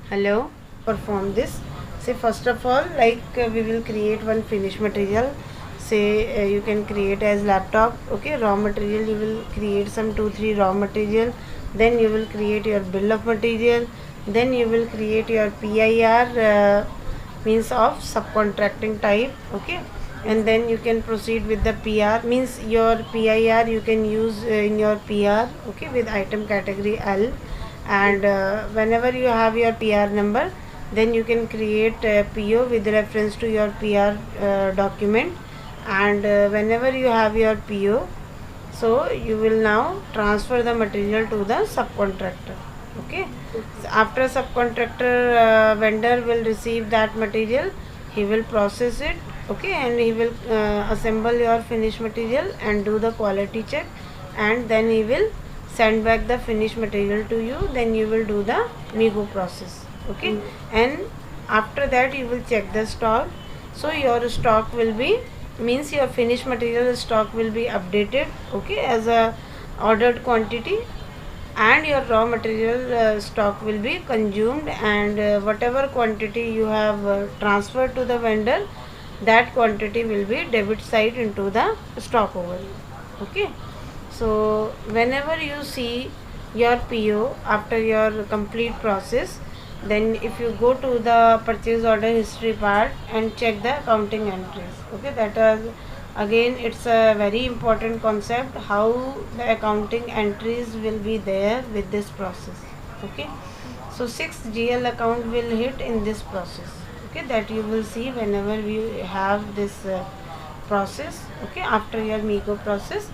Hello, perform this. Say first of all, we will create one finished material. Say you can create as laptop. Okay, raw material you will create some 2-3 raw material. Then you will create your bill of material. Then you will create your PIR, means of subcontracting type. Okay, and then you can proceed with the PR, means your PIR you can use in your PR. Okay, with item category L, and whenever you have your PR number, then you can create a PO with reference to your PR document. And whenever you have your PO, so you will now transfer the material to the subcontractor. Okay, so after subcontractor, vendor will receive that material, he will process it. Okay, and he will assemble your finished material and do the quality check, and then he will send back the finished material to you. Then you will do the MIGO process. Okay, and after that you will check the stock. So your stock will be, means your finished material stock will be updated. Okay, as a ordered quantity, and your raw material stock will be consumed, and whatever quantity you have transferred to the vendor, that quantity will be debit side into the stock overview. Okay, so whenever you see your PO after your complete process, then if you go to the purchase order history part and check the accounting entries. Okay, that is again, it's a very important concept, how the accounting entries will be there with this process. Okay, so 6 GL account will hit in this process. Okay, that you will see whenever we have this process. Okay, after your MIGO process,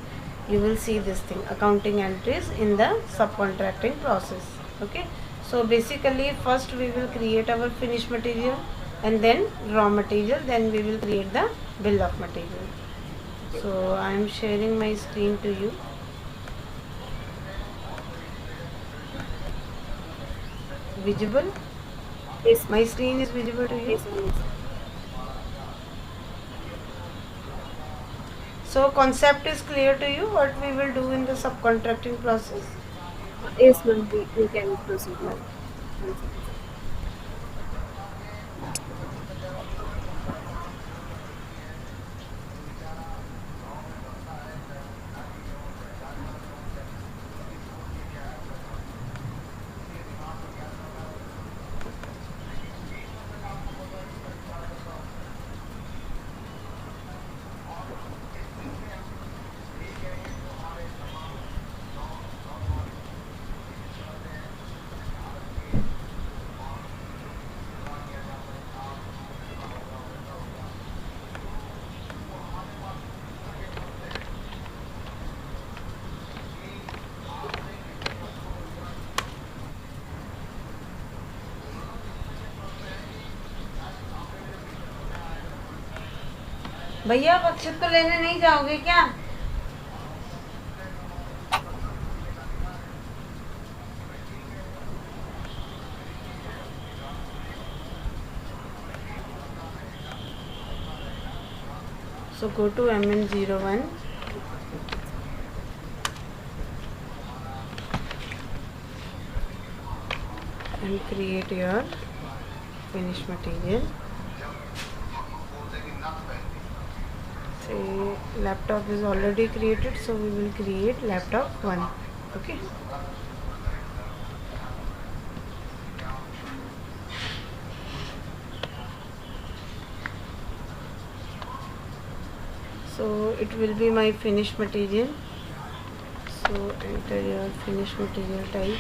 you will see this thing, accounting entries in the subcontracting process. Okay, so basically first we will create our finished material, and then raw material, then we will create the bill of material. So I am sharing my screen to you. Visible? Yes, My screen is visible to you? yes, yes. So concept is clear to you, what we will do in the subcontracting process? Yes, ma'am, we can proceed, ma'am. भैया आप अक्षत को लेने नहीं जाओगे क्या? So go to MN01 and create your finished material. Say laptop is already created, so we will create laptop 1. Okay, so it will be my finished material. So enter your finished material type.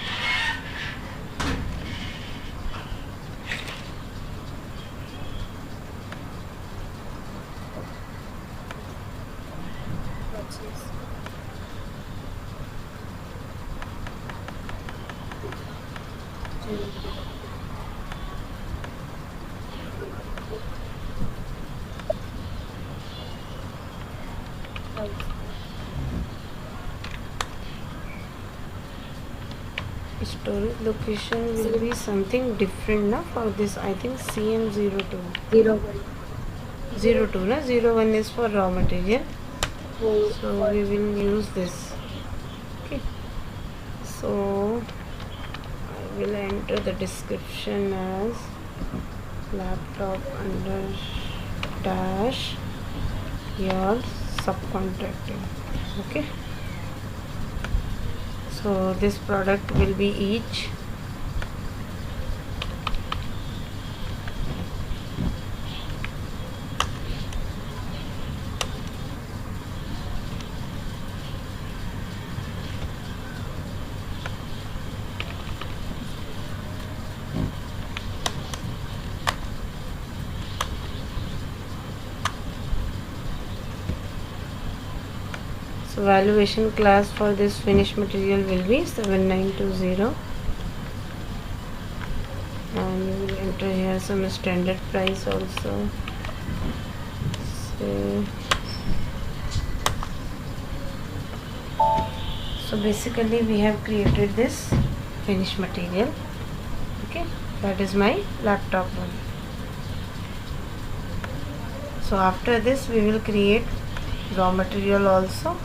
Storage location will be something different now for this. I think CM02. 01. 02 na? 01 is for raw material. Oh, So we will use this. Okay, so I will enter the description as laptop under dash your subcontracting. Okay, so this product will be each so valuation class for this finished material will be 7920, and you will enter here some standard price also. So basically we have created this finished material. Okay, that is my laptop one. So after this we will create raw material also.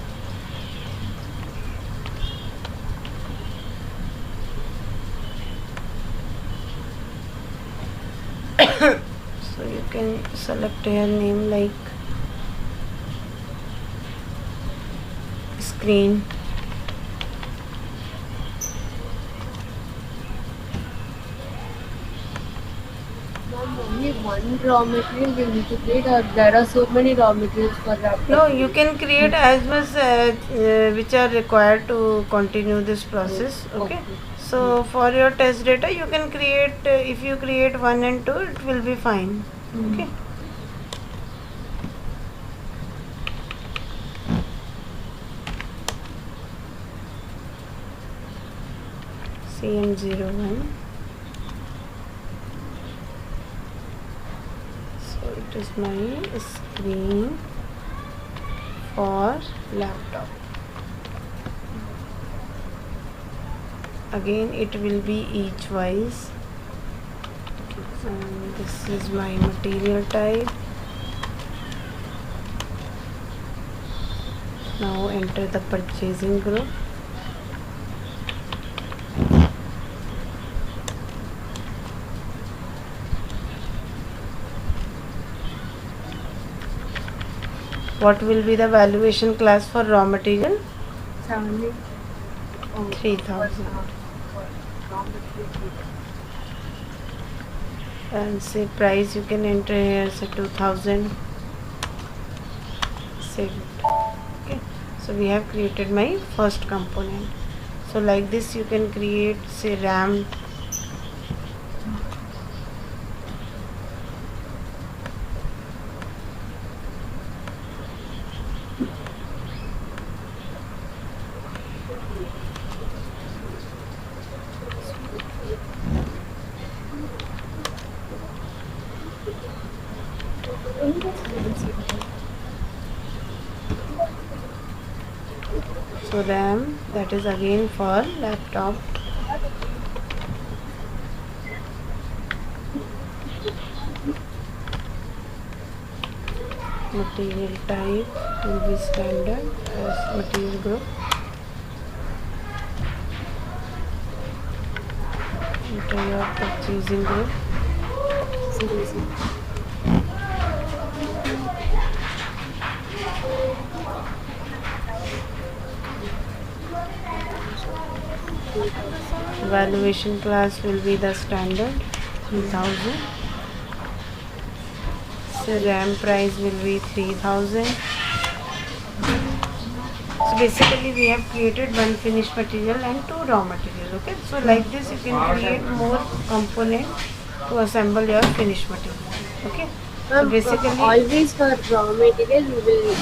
So you can select here name like screen. Only one raw material we need to create, or there are so many raw materials for laptop? No, you can create as much which are required to continue this process. Okay. So for your test data, you can create. If you create 1 and 2, it will be fine. Okay. CM01. So it is my screen for laptop. Again it will be each wise, and this is my material type. Now enter the purchasing group. What will be the valuation class for raw material? 3000. And say price you can enter here, say 2000. Save it. Okay, so we have created my first component. So like this you can create, say RAM. So RAM, that is again for laptop. Material type will be standard as material group. Enter your purchasing group. Valuation class will be the standard 3000. So RAM price will be 3000. So basically we have created one finished material and two raw material. Okay, so like this you can create more component to assemble your finished material. Okay, so basically Always for raw material we will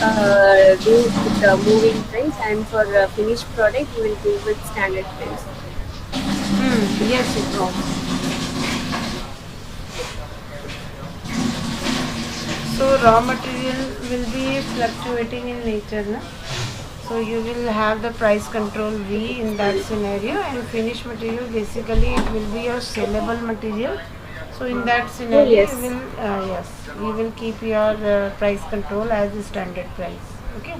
do with the moving price, and for finished product we will do with standard price. yes, it will. So raw material will be fluctuating in nature, na? So you will have the price control V in that scenario, and finished material basically it will be your sellable material. So in that scenario, yes. you will keep your price control as the standard price. Okay.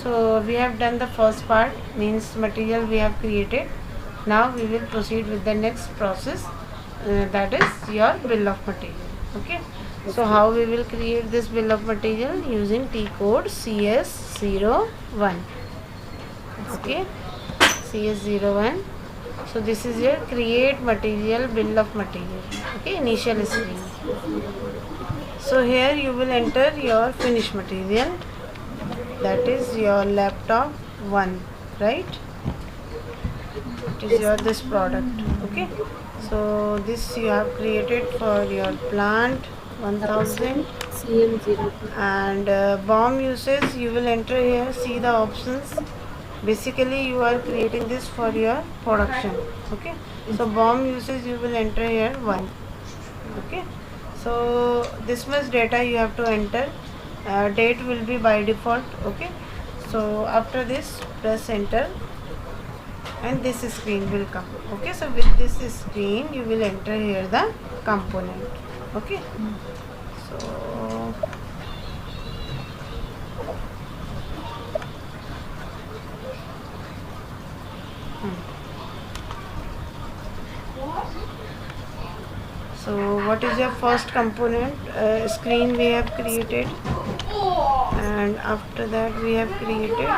So we have done the first part, means material we have created. Now we will proceed with the next process, that is your bill of material. Okay, so how we will create this bill of material? Using T code CS01. Okay, CS01. So this is your create material bill of material. Okay, initial screen. So here you will enter your finished material, that is your laptop 1, right? It is your this product. Okay, so this you have created for your plant 1000. CM02. And bomb usage you will enter here. See the options. Basically you are creating this for your production. Okay, so bomb usage you will enter here 1. Okay, so this much data you have to enter. Date will be by default. Okay, so after this press enter and this screen will come. Okay, so with this screen you will enter here the component. Okay, so so what is your first component? Screen we have created, and after that we have created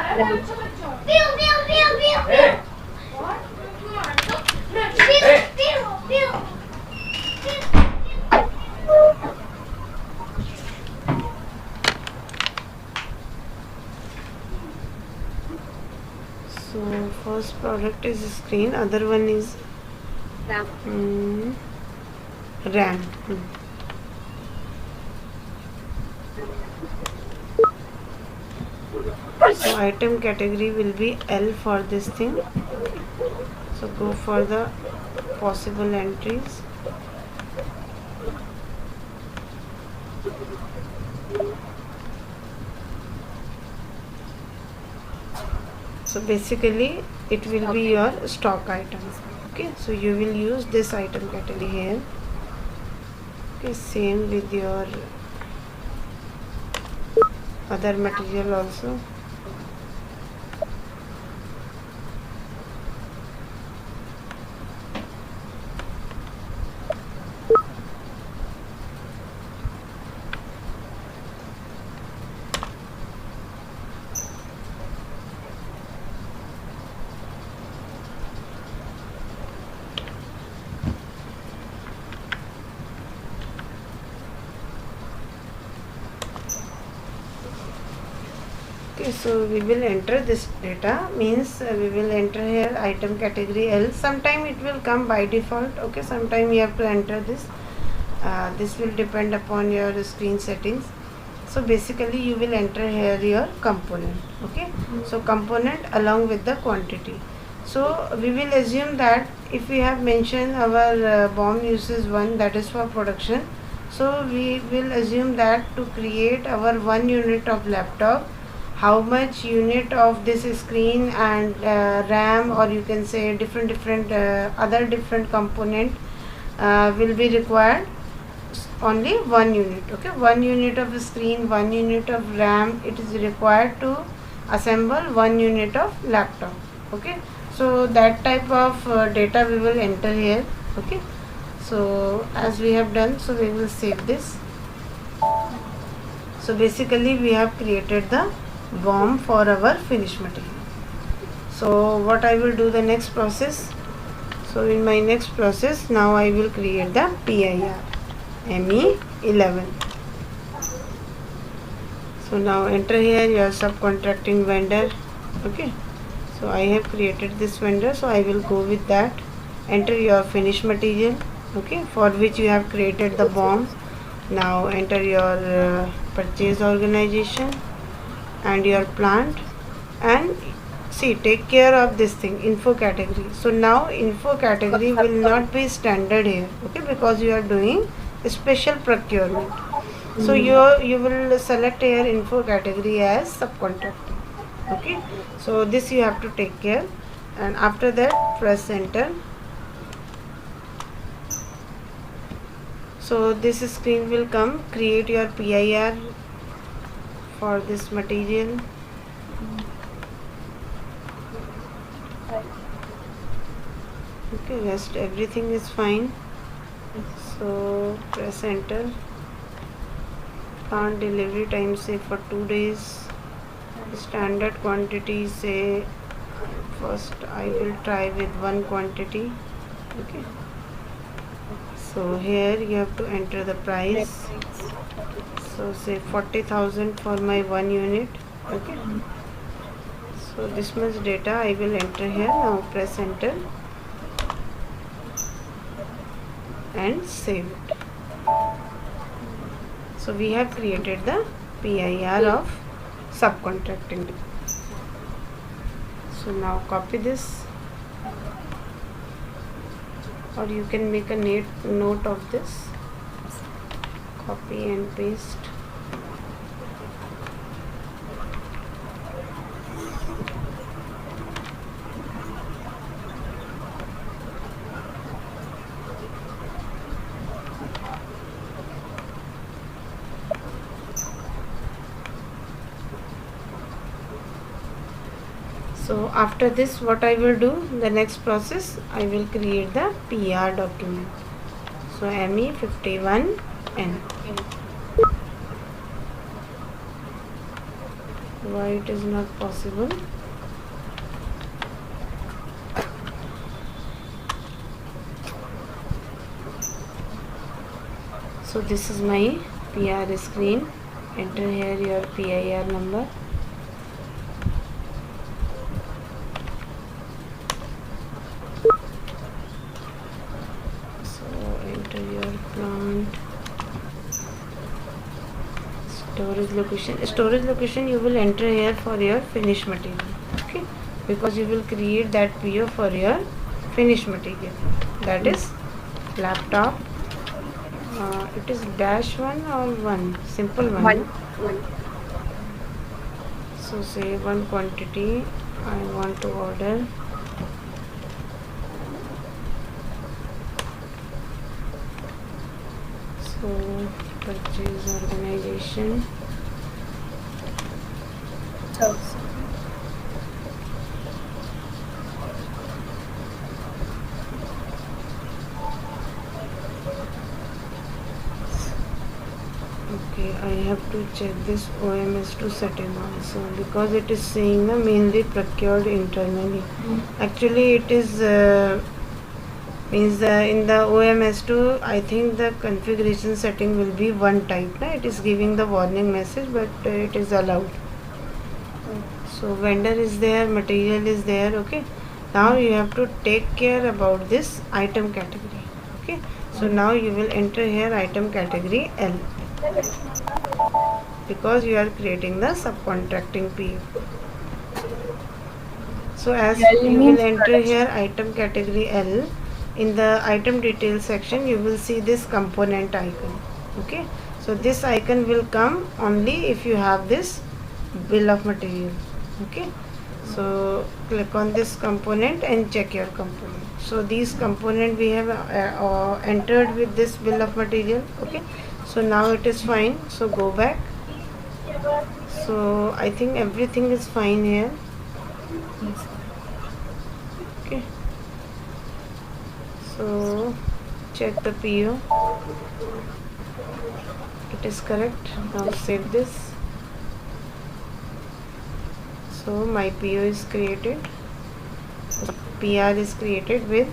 so first product is screen, other one is RAM. RAM. So item category will be L for this thing. So go for the possible entries. So basically it will be your stock items. Okay, so you will use this item category here. Okay, same with your other material also. Okay, so we will enter this data, means we will enter here item category L. Sometime it will come by default. Okay, sometime you have to enter this. This will depend upon your screen settings. So basically you will enter here your component. Okay, so component along with the quantity. So we will assume that if we have mentioned our BOM uses 1, that is for production. So we will assume that to create our 1 unit of laptop, how much unit of this screen and RAM, or you can say different other different component will be required. Only 1 unit. Okay, 1 unit of screen, 1 unit of RAM, it is required to assemble 1 unit of laptop. Okay, so that type of data we will enter here. Okay, so as we have done, so we will save this. So basically we have created the BOM for our finished material. So what I will do the next process, so in my next process now I will create the PIR ME11. So now enter here your subcontracting vendor. Okay, so I have created this vendor, so I will go with that. Enter your finished material, okay, for which you have created the BOM. Now enter your purchase organization and your plant, and see, take care of this thing, info category. So now info category will not be standard here, okay, because you are doing a special procurement. So you will select here info category as subcontracting. Okay, so this you have to take care, and after that press enter. So this screen will come, create your PIR for this material. Okay, rest everything is fine. So press enter. Plant delivery time say for 2 days. Standard quantity say first I will try with one quantity. Okay, so here you have to enter the Net price. price. So say 40,000 for my 1 unit. Okay, so this much data I will enter here. Now press enter and save it. So we have created the PIR of subcontracting. So now copy this, or you can make a note of this. Copy and paste. So after this, what I will do, the next process, I will create the PR document. So ME51N. Why it is not possible? So this is my PR screen. Enter here your PIR number. So enter your plant. Storage location. Storage location you will enter here for your finished material. Okay, because you will create that PO for your finished material. That is laptop. It is -1 or 1, simple one. One. No? One. So say one quantity I want to order. So purchase organization. So, Okay, I have to check this OMS2 setting also, because it is saying mainly procured internally. Actually it is means in the OMS2 I think the configuration setting will be one type. It is giving the warning message, but it is allowed. So vendor is there, material is there. Okay, now you have to take care about this item category. Okay, so now you will enter here item category L, because you are creating the subcontracting PO. So as L you will means enter production. here item category L, in the item details section you will see this component icon. Okay, so this icon will come only if you have this bill of material. Okay, so click on this component and check your component. So these component we have entered with this bill of material. Okay, so now it is fine. So go back. So I think everything is fine here. Okay, so check the PO, it is correct. Now save this. So my PO is created, PR is created with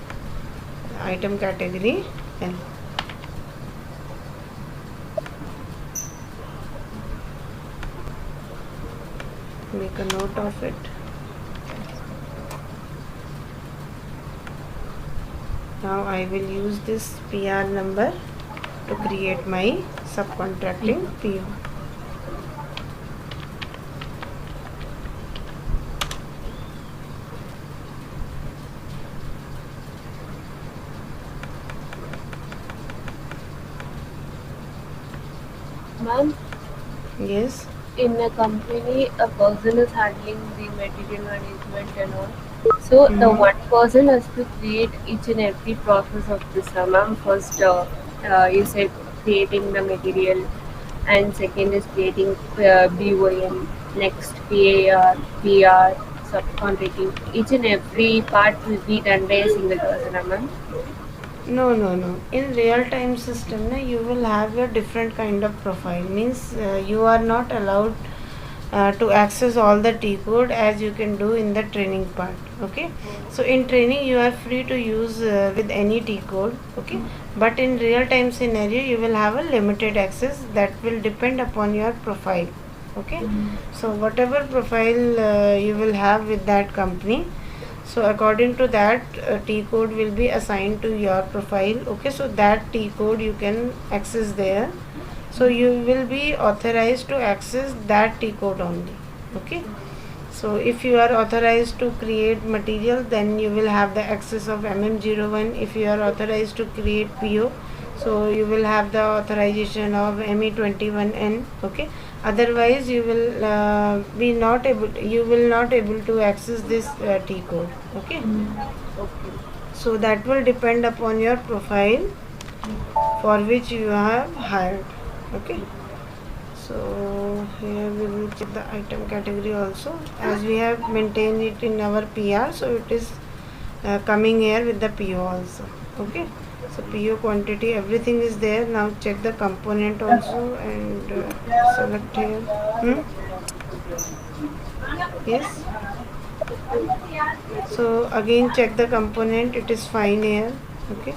item category L. Make a note of it. Now I will use this PR number to create my subcontracting PO. Ma'am, Yes. in a company, a person is handling the material management and all. So the one person has to create each and every process of this. Ma'am, first you said creating the material, and second is creating BOM. Next PAR, PR, subcontracting, each and every part will be done by a single person, ma'am? No. In real-time system, na, you will have a different kind of profile. Means you are not allowed to access all the T code as you can do in the training part. Okay. So in training you are free to use with any T code. Okay. But in real-time scenario you will have a limited access that will depend upon your profile. Okay. So whatever profile you will have with that company, so according to that T code will be assigned to your profile. Okay, so that T code you can access there, so you will be authorized to access that T code only. Okay, so if you are authorized to create material, then you will have the access of MM01. If you are authorized to create PO, so you will have the authorization of ME21N. Okay, otherwise you will be not able, you will not able to access this T code. Okay, Okay. so that will depend upon your profile for which you have hired. Okay, so here we will check the item category also, as we have maintained it in our PR, so it is coming here with the PO also. Okay, so PO quantity, everything is there. Now check the component also and select here. Yes, so again check the component, it is fine here. Okay,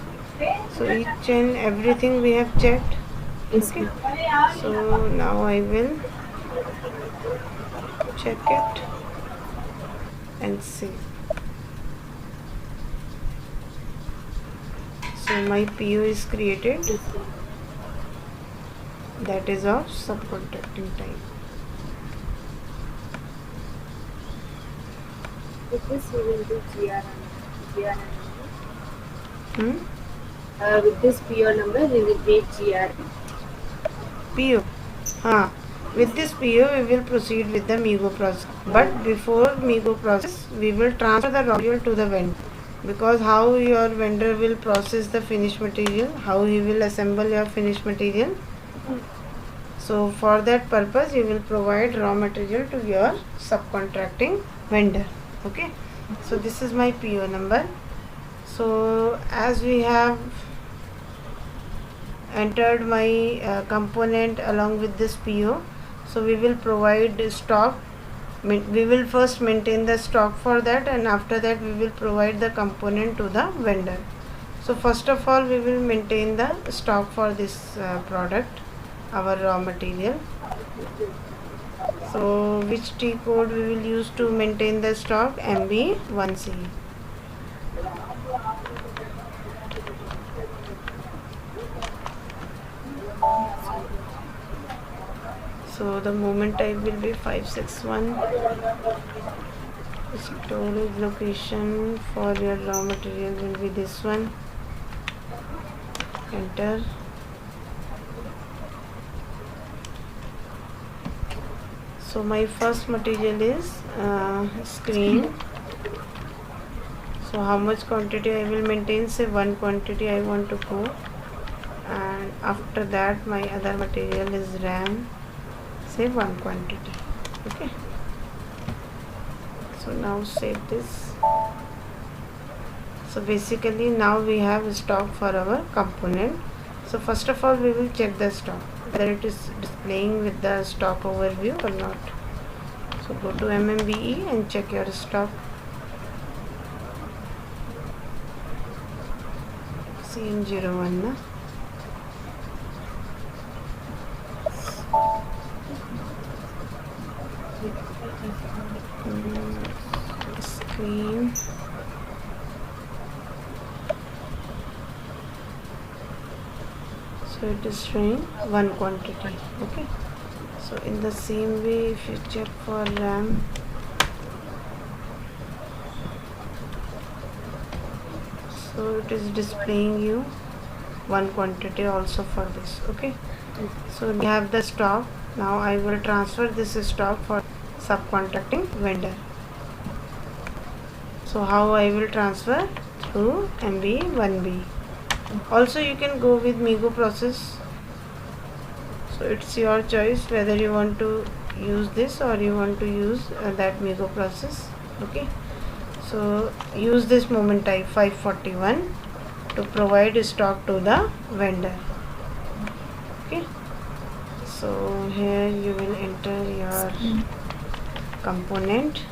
so each and everything we have checked. Yes, Okay, ma'am. so now I will check it and see. So my PO is created, Yes, ma'am. that is of subcontracting type. With this we will do GR. Hmm? With this PO number we will create GR. PO. With this PO we will proceed with the MIGO process. But before MIGO process, we will transfer the raw material to the vendor. Because how your vendor will process the finished material, how he will assemble your finished material. So for that purpose, you will provide raw material to your subcontracting vendor. Okay. So this is my PO number. So as we have entered my component along with this PO, so we will provide stock. We will first maintain the stock for that, and after that we will provide the component to the vendor. So first of all we will maintain the stock for this product, our raw material. So which T code we will use to maintain the stock? MB1C. So the moment type will be 561. Storage location for your raw material will be this one. Enter. So my first material is screen. So how much quantity I will maintain? Say one quantity I want to go, and after that my other material is RAM. Say one quantity. Okay. So now save this. So basically now we have stock for our component. So first of all we will check the stock, whether it is displaying with the stock overview or not. So go to MMBE and check your stock. CM01 na? Screen. So it is showing one quantity. Okay, so in the same way if you check for RAM, so it is displaying you one quantity also for this. Okay, so we have the stock. Now I will transfer this stock for subcontracting vendor. So how I will transfer? Through MB1B. Also you can go with MIGO process. So it's your choice whether you want to use this or you want to use that MIGO process. Okay, so use this moment type 541 to provide stock to the vendor. Okay, so here you will enter your component,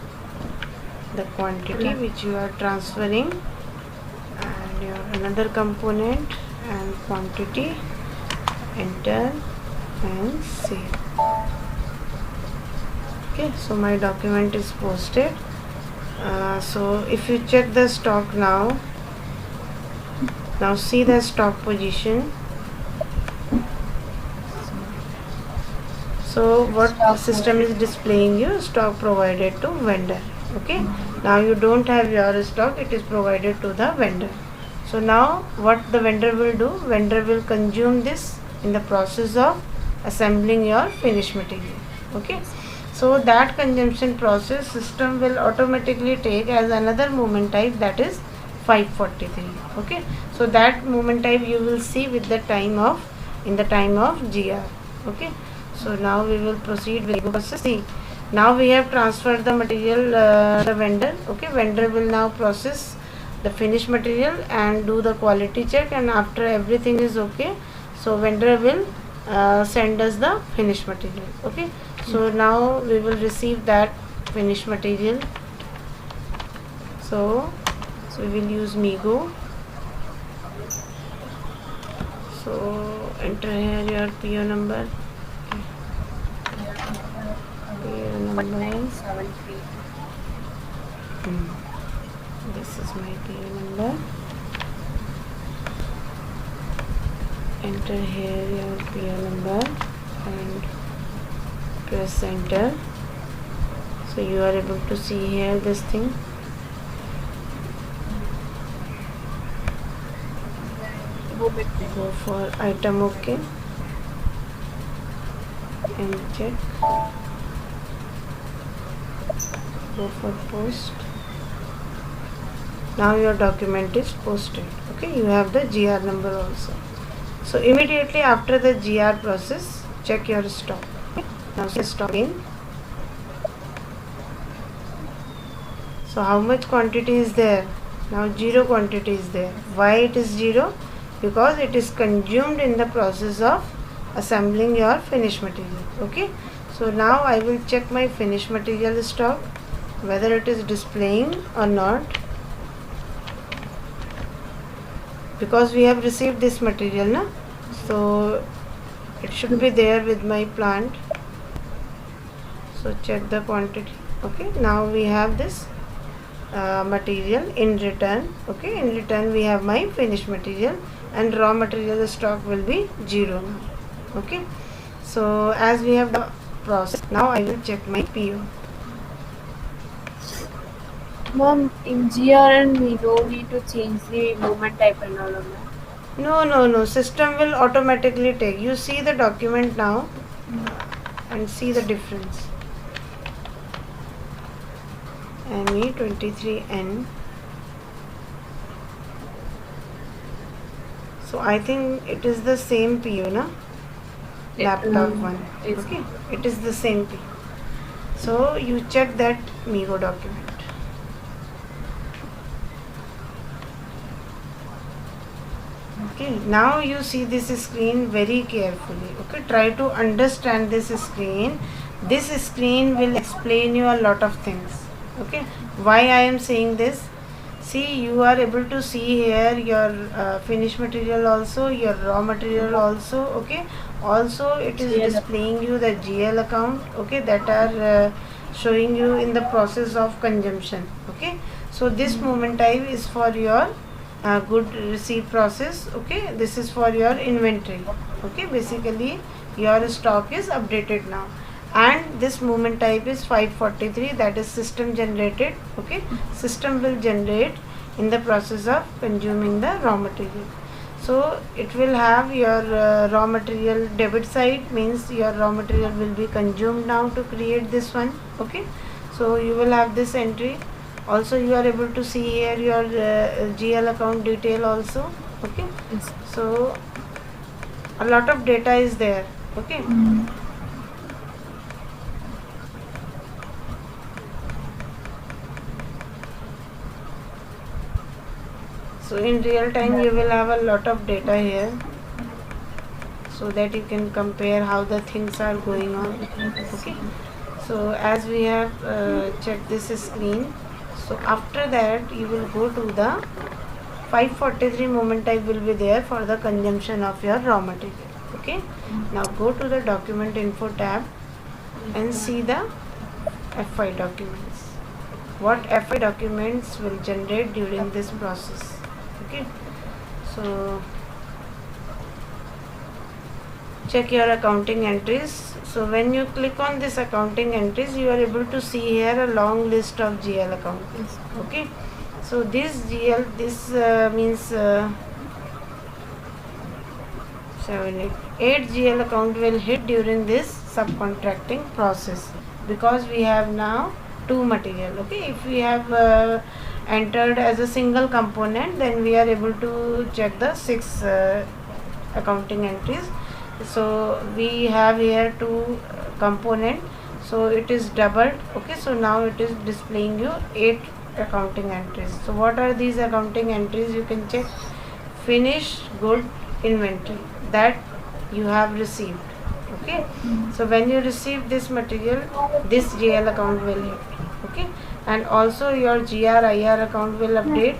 the quantity which you are transferring, and your another component and quantity, enter and save. Okay, so my document is posted. So if you check the stock now see the stock position. So what Stock system is displaying you? Stock provided to vendor. Okay, now you don't have your stock, it is provided to the vendor. So now what the vendor will do? Vendor will consume this in the process of assembling your finished material. Okay, so that consumption process system will automatically take as another movement type, that is 543. Okay, so that movement type you will see with the time of in the time of GR. Okay, so now we will proceed with the process. See, now we have transferred the material the vendor. Okay, vendor will now process the finished material and do the quality check, and after everything is okay, so vendor will send us the finished material. Okay, so now we will receive that finished material. So we will use Migo. So enter here your PO number. PO number. 1973. This is my PO number. Enter here your PO number and press enter. So you are able to see here this thing. Go for item OK and check. Go for post. Now your document is posted. Okay, you have the GR number also. So immediately after the GR process, check your stock. Okay? Now stock in. So how much quantity is there? Now 0 quantity is there. Why it is 0? Because it is consumed in the process of assembling your finished material. Okay, so now I will check my finished material stock, whether it is displaying or not, because we have received this material na? So it should be there with my plant. So check the quantity. Okay, now we have this material in return. Okay, in return we have my finished material, and raw material stock will be 0 now. Okay, so as we have the process, now I will check my PO. Mom, in GR and we don't need to change the movement type and all of that. No, system will automatically take. You see the document now and see the difference. ME23N. So I think it is the same PO na? Laptop one. Okay, it is the same PO. So you check that Migo document. Okay, now you see this screen very carefully. Okay, try to understand this screen. This screen will explain you a lot of things. Okay, why I am saying this? See, you are able to see here your finished material also, your raw material also. Okay, also it is displaying you the GL account. Okay, that are showing you in the process of consumption. Okay, so this movement type is for your good receipt process. Okay, this is for your inventory. Okay, basically your stock is updated now, and this movement type is 543, that is system generated. Okay, system will generate in the process of consuming the raw material. So it will have your raw material debit side, means your raw material will be consumed now to create this one. Okay, so you will have this entry. Also you are able to see here your GL account detail also. Okay, so a lot of data is there. Okay, So in real time you will have a lot of data here, so that you can compare how the things are going on. Okay, so as we have checked this screen, so after that you will go to the 543 moment type will be there for the consumption of your raw material. Okay, now go to the document info tab and see the FI documents. What FI documents will generate during this process. Okay, so check your accounting entries. So when you click on this accounting entries, you are able to see here a long list of GL accounts. Okay, so this GL, this means 7 8 GL account will hit during this subcontracting process, because we have now two material. Okay, if we have entered as a single component, then we are able to check the 6 accounting entries. So we have here two component, so it is doubled. Okay, so now it is displaying you 8 accounting entries. So what are these accounting entries? You can check finished good inventory that you have received. Okay, so when you receive this material, this GL account will hit. Okay, and also your GRIR account will update.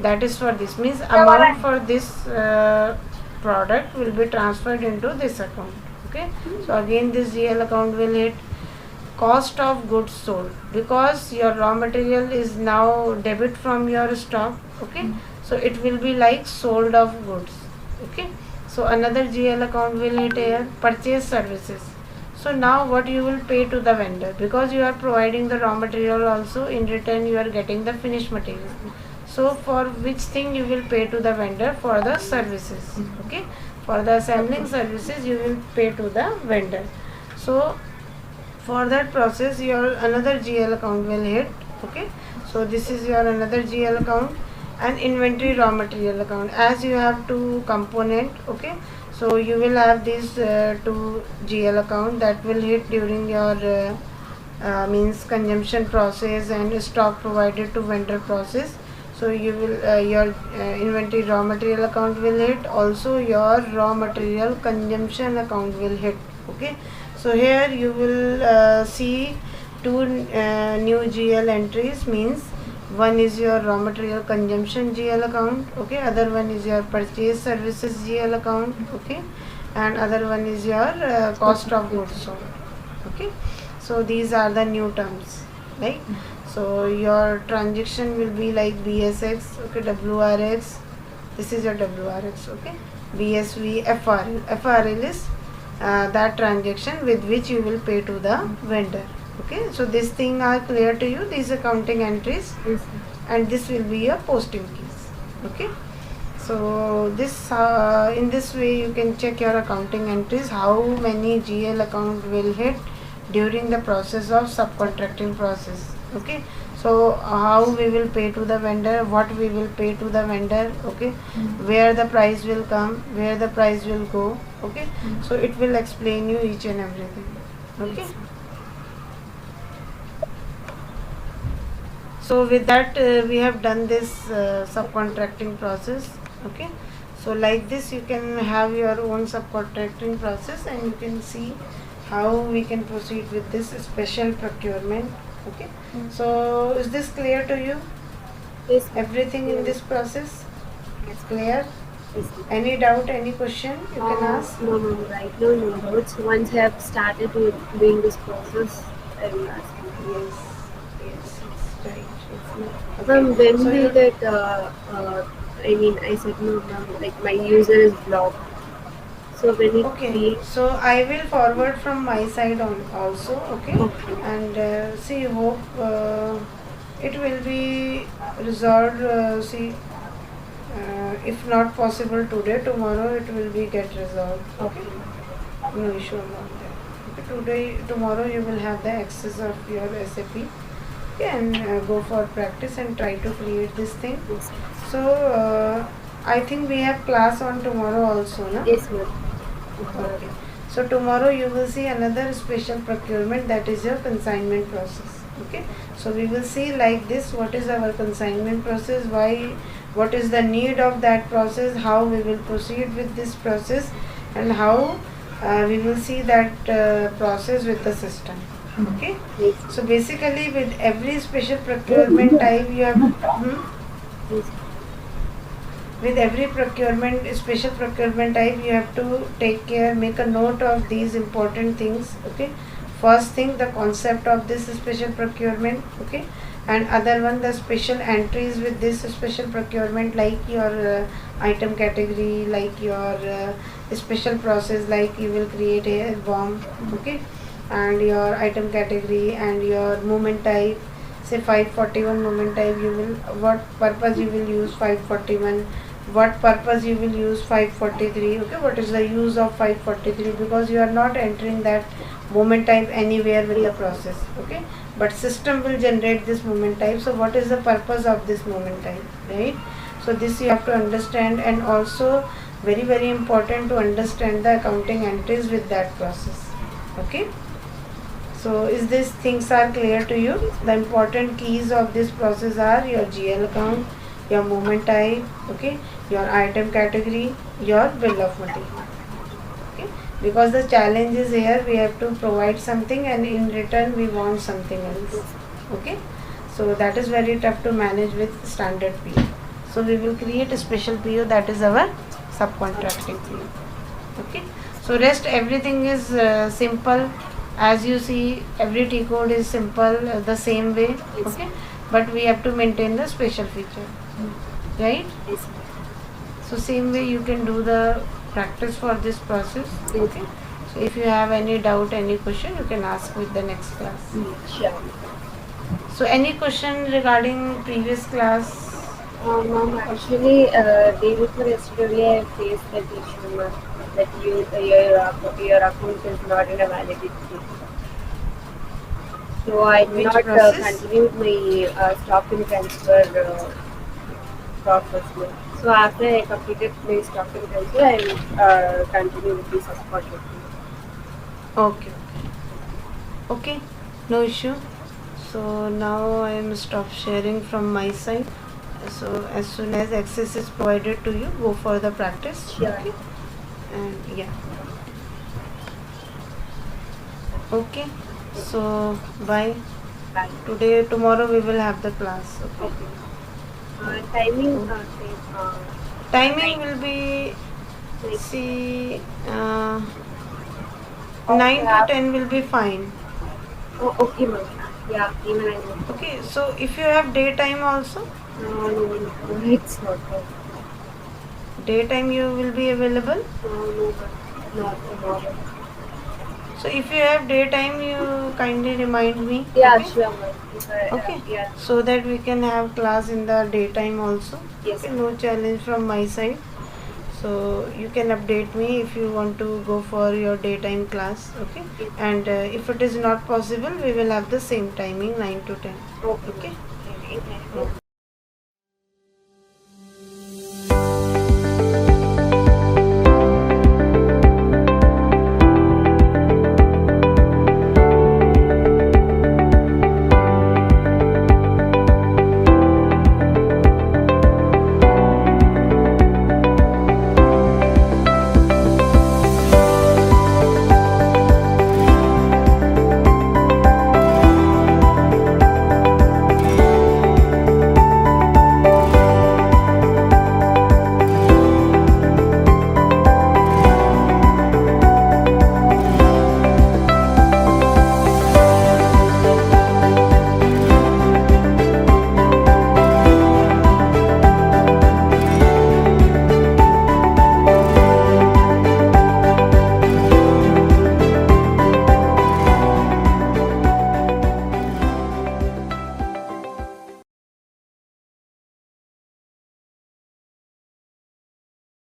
That is for this, means amount for this product will be transferred into this account. Okay, so again this GL account will hit. Cost of goods sold, because your raw material is now debit from your stock. Okay, so it will be like sold of goods. Okay, so another GL account will hit here. Purchase services, so now what you will pay to the vendor, because you are providing the raw material, also in return you are getting the finished material. So for which thing you will pay to the vendor? For the services. Okay, for the assembling services you will pay to the vendor. So for that process your another GL account will hit. Okay, so this is your another GL account. And inventory raw material account, as you have two component. Okay, so you will have these two GL account that will hit during your means consumption process and stock provided to vendor process. So you will your inventory raw material account will hit, also your raw material consumption account will hit. Okay, so here you will see two new GL entries, means one is your raw material consumption GL account. Okay, other one is your purchase services GL account. Okay, and other one is your cost of goods sold. Okay, so these are the new terms, right? So your transaction will be like BSX. Okay, WRX, this is your WRX. Okay, BSV, FRL. FRL is that transaction with which you will pay to the vendor. Okay, so this thing are clear to you, these accounting entries. Yes, And this will be your posting keys. Okay, so this in this way you can check your accounting entries, how many GL account will hit during the process of subcontracting process. Okay, so how we will pay to the vendor, what we will pay to the vendor. Okay, where the price will come, where the price will go. Okay, so it will explain you each and everything. Okay, so with that we have done this subcontracting process. Okay, so like this you can have your own subcontracting process, and you can see how we can proceed with this special procurement. Okay, so is this clear to you? yes, Everything in this process is clear? yes. Any doubt, any question you can ask? No, no, right now no doubts. Once I have started doing this process, I will ask you. Yes, yes, it's right. Ma'am, when So will you that, I mean, I said no, ma'am, like my user is blocked. So when it okay, creates, so I will forward from my side on also. Okay, okay, and see, hope it will be resolved. See, if not possible today, tomorrow it will be get resolved. Okay, no issue about that. Okay, today, tomorrow you will have the access of your SAP. Okay, and go for practice and try to create this thing. yes, So I think we have class on tomorrow also, na? yes, ma'am. Okay. So tomorrow you will see another special procurement, that is your consignment process. Okay. So we will see like this, what is our consignment process, why what is the need of that process, how we will proceed with this process, and how we will see that process with the system. Okay. Yes. So basically with every special procurement type you have Yes. with every special procurement type, you have to take care, make a note of these important things. Okay. First thing, the concept of this special procurement. Okay. And other one, the special entries with this special procurement, like your item category, like your special process, like you will create a bomb. Okay. And your item category and your movement type, say 541 movement type, you will, what purpose you will use 541, what purpose you will use 543. Okay, what is the use of 543, because you are not entering that movement type anywhere with the process. Okay, but system will generate this movement type. So what is the purpose of this movement type, right? So this you have to understand, and also very important to understand the accounting entries with that process. Okay. So is these things are clear to you? The important keys of this process are your GL account, your movement type, okay, your item category, your bill of material. Okay, because the challenge is here, we have to provide something and in return we want something else. Okay, so that is very tough to manage with standard PO. So we will create a special PO, that is our subcontracting PO. Okay, so rest everything is simple. As you see, every T code is simple, the same way. Okay, but we have to maintain the special feature, right? Yes. So same way you can do the practice for this process. Okay, so if you have any doubt, any question, you can ask with the next class. Sure. So any question regarding previous class? Ma'am, actually, day before yesterday, I faced that issue, ma'am, that your account is not in a validity. So I did Which not process? continue my stock and transfer process, ma'am. So after I completed my stock and transfer, I will continue with the subcontracting. Okay. Okay, no issue. So now I am stop sharing from my side. So as soon as access is provided to you, go for the practice. Sure. And yeah. Okay. So bye. Bye. Today, tomorrow we will have the class. Okay. Okay. Timing, Timing will be, like, see, 9 to 10 will be fine. oh, okay, ma'am. Yeah, even I know. Okay. So if you have daytime also, No, it's not. daytime you will be available. No, not tomorrow. So if you have daytime, you kindly remind me. Yeah, Okay. sure, ma'am. If I, Okay. yeah. So that we can have class in the daytime also. Yes. Okay, no challenge from my side. So you can update me if you want to go for your daytime class. Okay. Yes. And if it is not possible, we will have the same timing 9 to 10. Okay. Okay. Okay.